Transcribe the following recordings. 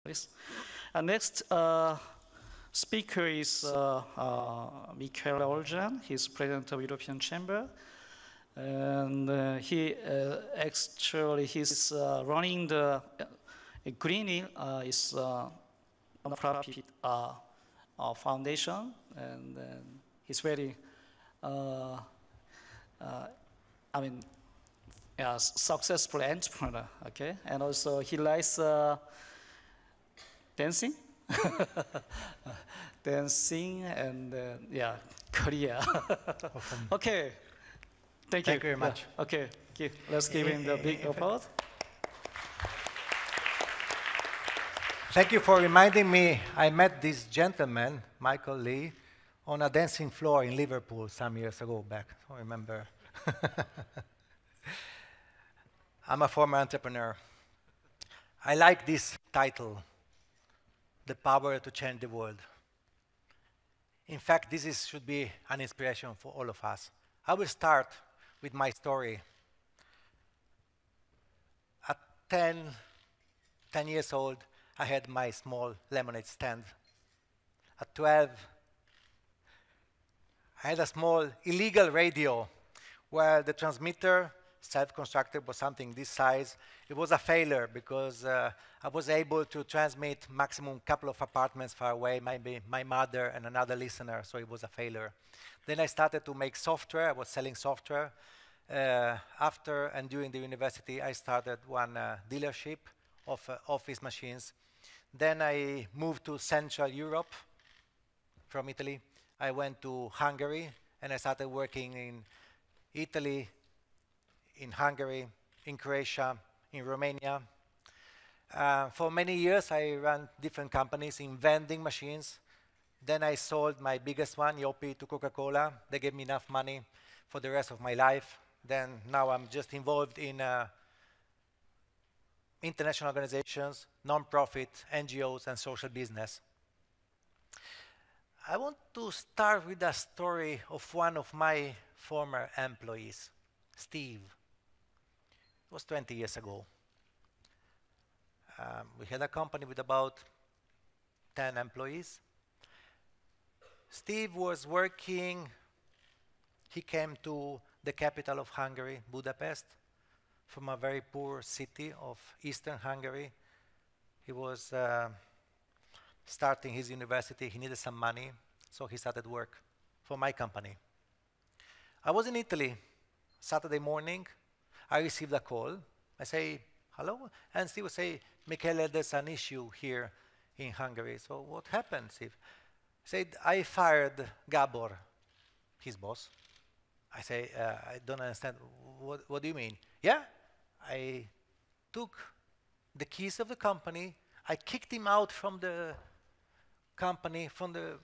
Please. Next speaker is Michele Orzan. He's president of European Chamber. And he's running the Greenie is non-profit foundation, and he's very, successful entrepreneur. Okay, and also he likes dancing, dancing, and Korea. Awesome. Okay, thank you. Thank you very much. Yeah. Okay, let's give him the big applause. Thank you for reminding me. I met this gentleman, Michael Lee, on a dancing floor in Liverpool some years ago back. I remember. I'm a former entrepreneur. I like this title, The Power to Change the World. In fact, should be an inspiration for all of us. I will start with my story. At 10 years old, I had my small lemonade stand. At 12, I had a small illegal radio where the transmitter, self-constructed, was something this size. It was a failure because I was able to transmit maximum couple of apartments far away, maybe my mother and another listener, so it was a failure. Then I started to make software. I was selling software. After and during the university, I started one dealership of office machines. Then I moved to Central Europe from Italy. I went to Hungary, and I started working in Italy, in Hungary, in Croatia, in Romania. For many years, I ran different companies in vending machines. Then I sold my biggest one, Yopi, to Coca-Cola. They gave me enough money for the rest of my life. Then now I'm just involved in international organizations, non-profit, NGOs, and social business. I want to start with a story of one of my former employees, Steve. It was 20 years ago. We had a company with about 10 employees. Steve was working. He came to the capital of Hungary, Budapest, from a very poor city of eastern Hungary. He was starting his university. He needed some money, so he started work for my company. I was in Italy Saturday morning. I received a call. I say, hello? And Steve would say, Michele, there's an issue here in Hungary. So what happened, Steve? He said, I fired Gabor, his boss. I say, I don't understand. What do you mean? Yeah, I took the keys of the company. I kicked him out from the company, from the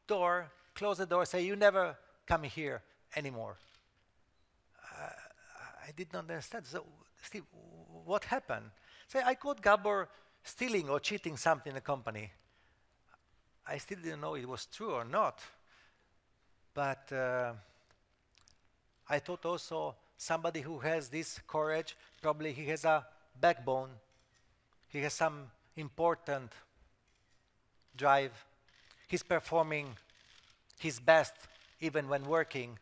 door, closed the door, say, you never come here anymore. I did not understand. So, Steve, what happened? Say, I caught Gabor stealing or cheating something in the company. I still didn't know it was true or not. But I thought also somebody who has this courage, probably he has a backbone. He has some important drive. He's performing his best even when working.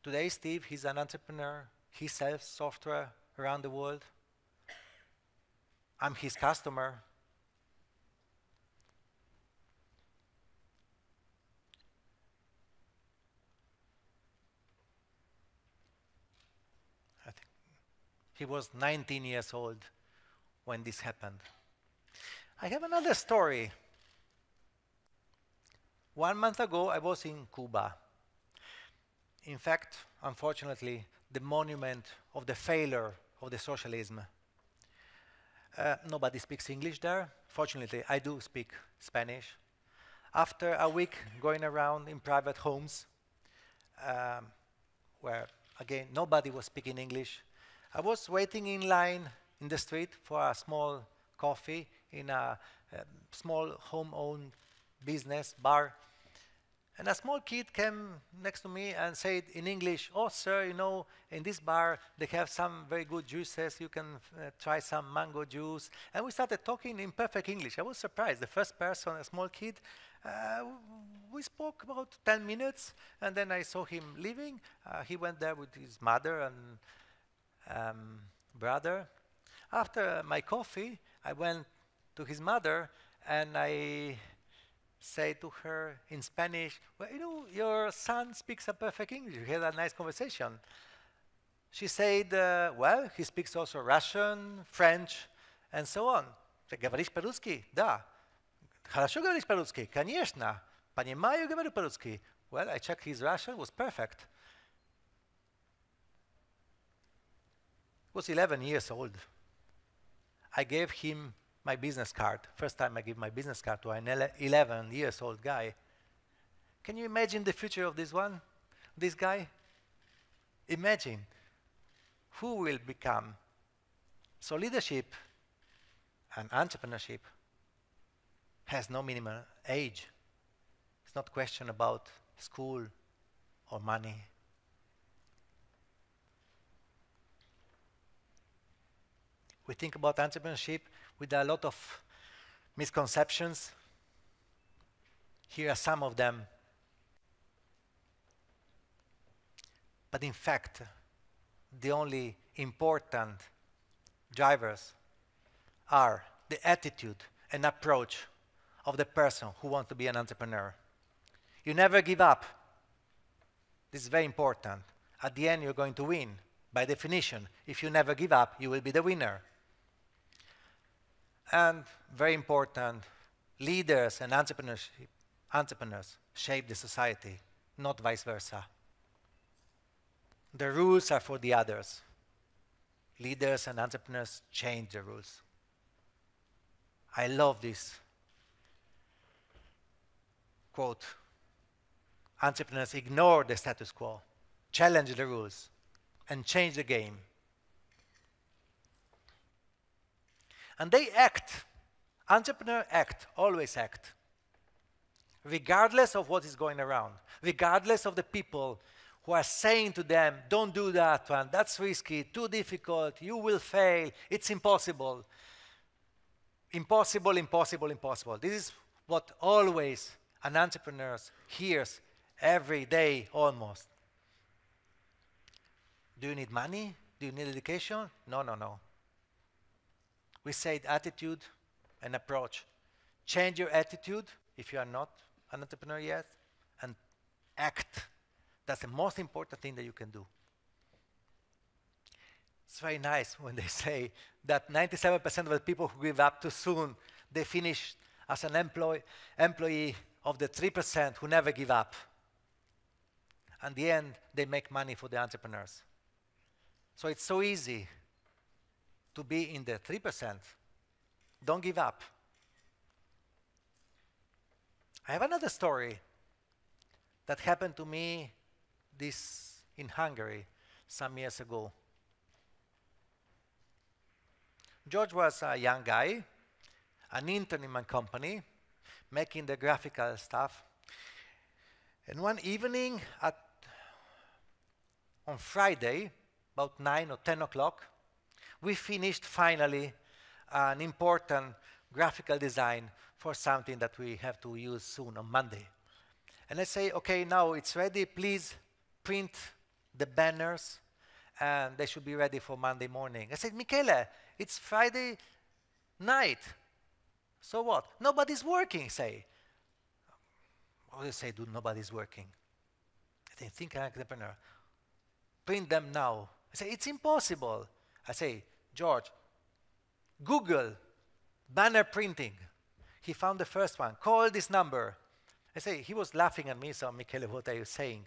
Today, Steve, he's an entrepreneur. He sells software around the world. I'm his customer. I think he was 19 years old when this happened. I have another story. 1 month ago, I was in Cuba. In fact, unfortunately, the monument of the failure of the socialism. Nobody speaks English there. Fortunately, I do speak Spanish. After a week going around in private homes, where, again, nobody was speaking English, I was waiting in line in the street for a small coffee in a small home-owned business bar. And a small kid came next to me and said in English, "Oh, sir, you know, in this bar they have some very good juices. You can try some mango juice." And we started talking in perfect English. I was surprised. The first person, a small kid, we spoke about 10 minutes, and then I saw him leaving. He went there with his mother and brother. After my coffee, I went to his mother and I say to her in Spanish, "Well, you know, your son speaks a perfect English. We had a nice conversation." She said, "Well, he speaks also Russian, French, and so on." "Говоришь по-русски?" "Да." "Хорошо говоришь по-русски?" "Конечно. Понимаю, говорю по-русски." Well, I checked his Russian, was perfect. He was 11 years old. I gave him my business card. First time I give my business card to an 11 years old guy. Can you imagine the future of this guy? Imagine who will become. So leadership and entrepreneurship has no minimum age. It's not a question about school or money. We think about entrepreneurship with a lot of misconceptions. Here are some of them. But in fact, the only important drivers are the attitude and approach of the person who wants to be an entrepreneur. You never give up. This is very important. At the end, you're going to win. By definition, if you never give up, you will be the winner. And very important, leaders and entrepreneurs shape the society, not vice versa. The rules are for the others. Leaders and entrepreneurs change the rules. I love this quote. Entrepreneurs ignore the status quo, challenge the rules, and change the game. And they act. Entrepreneurs act, always act, regardless of what is going around, regardless of the people who are saying to them, "Don't do that one, that's risky, too difficult, you will fail, it's impossible." Impossible, impossible, impossible. This is what always an entrepreneur hears every day almost. Do you need money? Do you need education? No, no, no. We said attitude and approach. Change your attitude if you are not an entrepreneur yet, and act. That's the most important thing that you can do. It's very nice when they say that 97% of the people who give up too soon, they finish as an employee of the 3% who never give up. And the end, they make money for the entrepreneurs. So it's so easy to be in the 3%. Don't give up. I have another story that happened to me in Hungary some years ago. George was a young guy, an intern in my company, making the graphical stuff. And one evening on Friday, about 9 or 10 o'clock, we finished finally an important graphical design for something that we have to use soon on Monday. And I say, "Okay, now it's ready, please print the banners and they should be ready for Monday morning." I said, "Michele, it's Friday night. So what? Nobody's working," say. What do you say, nobody's working? I say, think an entrepreneur. Print them now. I say, "It's impossible." I say, "George, Google banner printing." He found the first one. "Call this number." I say, he was laughing at me, so, "Michele, what are you saying?"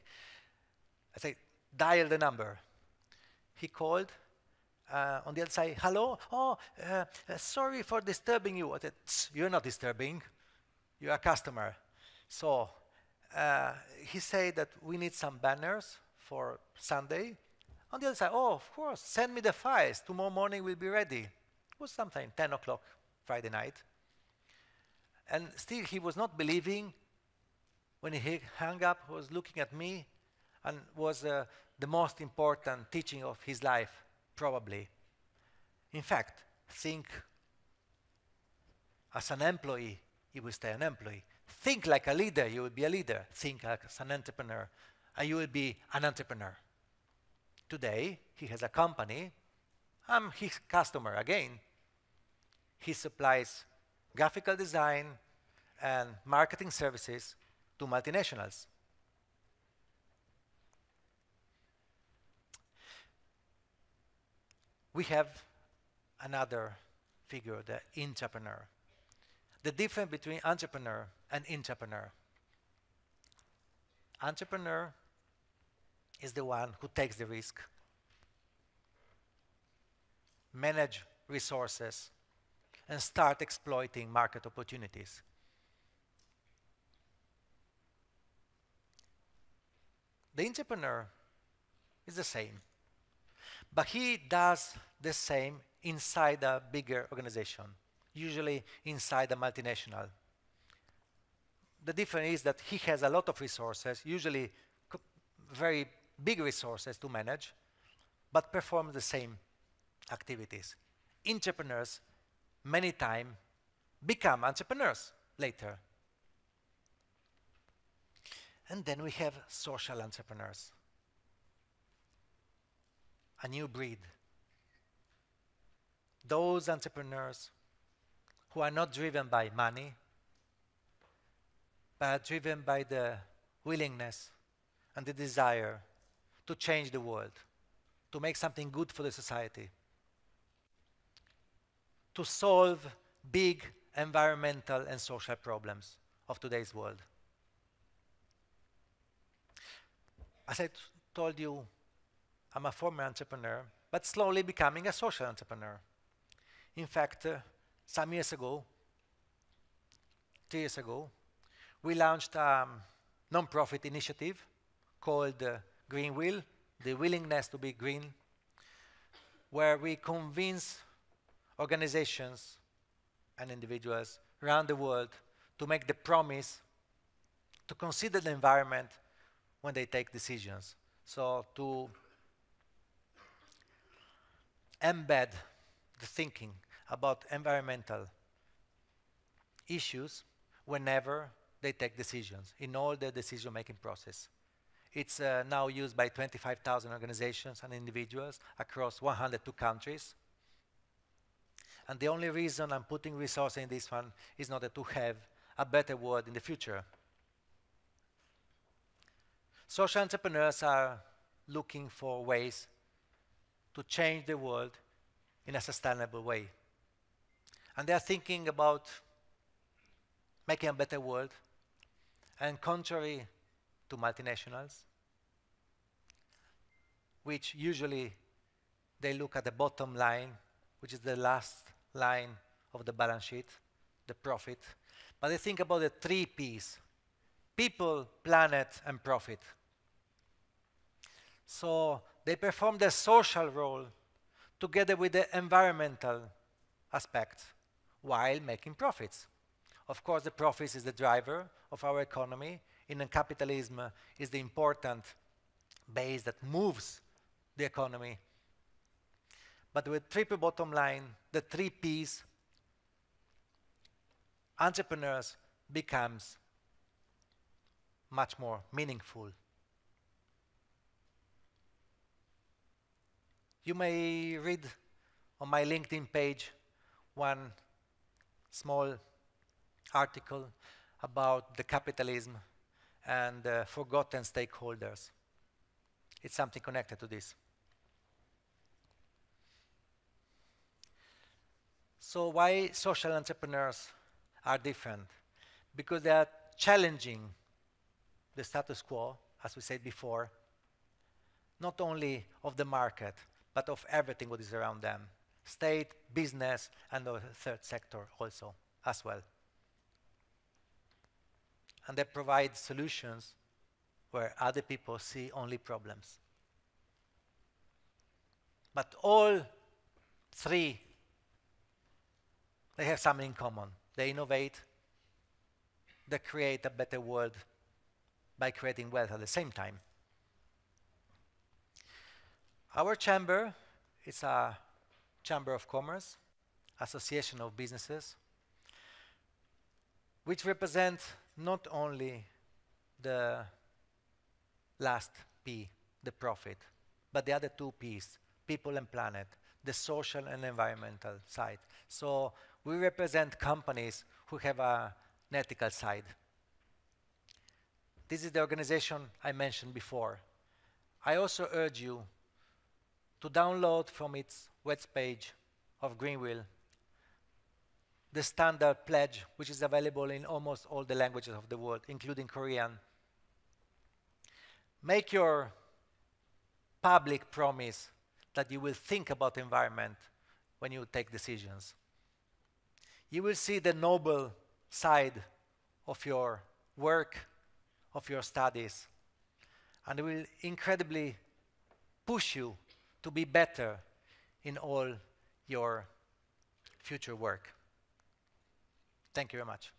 I say, "Dial the number." He called. On the other side, "Hello? Oh, sorry for disturbing you." I said, "You're not disturbing. You're a customer." So he said that we need some banners for Sunday. On the other side, "Oh, of course, send me the files. Tomorrow morning we'll be ready." It was sometime 10 o'clock Friday night. And still he was not believing when he hung up, was looking at me and was the most important teaching of his life, probably. In fact, think as an employee, you will stay an employee. Think like a leader, you will be a leader. Think as an entrepreneur, and you will be an entrepreneur. Today, he has a company. I'm his customer again. He supplies graphical design and marketing services to multinationals. We have another figure, the intrapreneur. The difference between entrepreneur and intrapreneur. Entrepreneur is the one who takes the risk, manage resources, and start exploiting market opportunities. The entrepreneur is the same, but he does the same inside a bigger organization, usually inside a multinational. The difference is that he has a lot of resources, usually very big resources to manage, but perform the same activities. Entrepreneurs, many times, become entrepreneurs later. And then we have social entrepreneurs, a new breed. Those entrepreneurs who are not driven by money, but driven by the willingness and the desire to change the world, to make something good for the society, to solve big environmental and social problems of today's world. As I told you, I'm a former entrepreneur, but slowly becoming a social entrepreneur. In fact, some years ago, 3 years ago, we launched a non-profit initiative called Green Will, the willingness to be green, where we convince organizations and individuals around the world to make the promise to consider the environment when they take decisions. So to embed the thinking about environmental issues whenever they take decisions in all the decision-making process. It's now used by 25,000 organizations and individuals across 102 countries. And the only reason I'm putting resources in this one is in order to have a better world in the future. Social entrepreneurs are looking for ways to change the world in a sustainable way. And they are thinking about making a better world. And contrary to multinationals, which usually they look at the bottom line, which is the last line of the balance sheet, the profit, but they think about the 3 Ps: people, planet, and profit. So they perform their social role together with the environmental aspect while making profits. Of course, the profits is the driver of our economy. In capitalism, is the important base that moves the economy. But with triple bottom line, the 3 Ps, entrepreneurs becomes much more meaningful. You may read on my LinkedIn page one small article about the capitalism and forgotten stakeholders. It's something connected to this. So why social entrepreneurs are different? Because they are challenging the status quo, as we said before, not only of the market, but of everything what is around them. State, business, and the third sector also, as well. And they provide solutions where other people see only problems. But all 3, they have something in common. They innovate, they create a better world, by creating wealth at the same time. Our chamber is a chamber of commerce, association of businesses, which represent not only the last P, the profit, but the other two Ps, people and planet, the social and environmental side. So we represent companies who have an ethical side. This is the organization I mentioned before. I also urge you to download from its web page of Greenwheel the standard pledge, which is available in almost all the languages of the world, including Korean. Make your public promise that you will think about the environment when you take decisions. You will see the noble side of your work, of your studies, and it will incredibly push you to be better in all your future work. Thank you very much.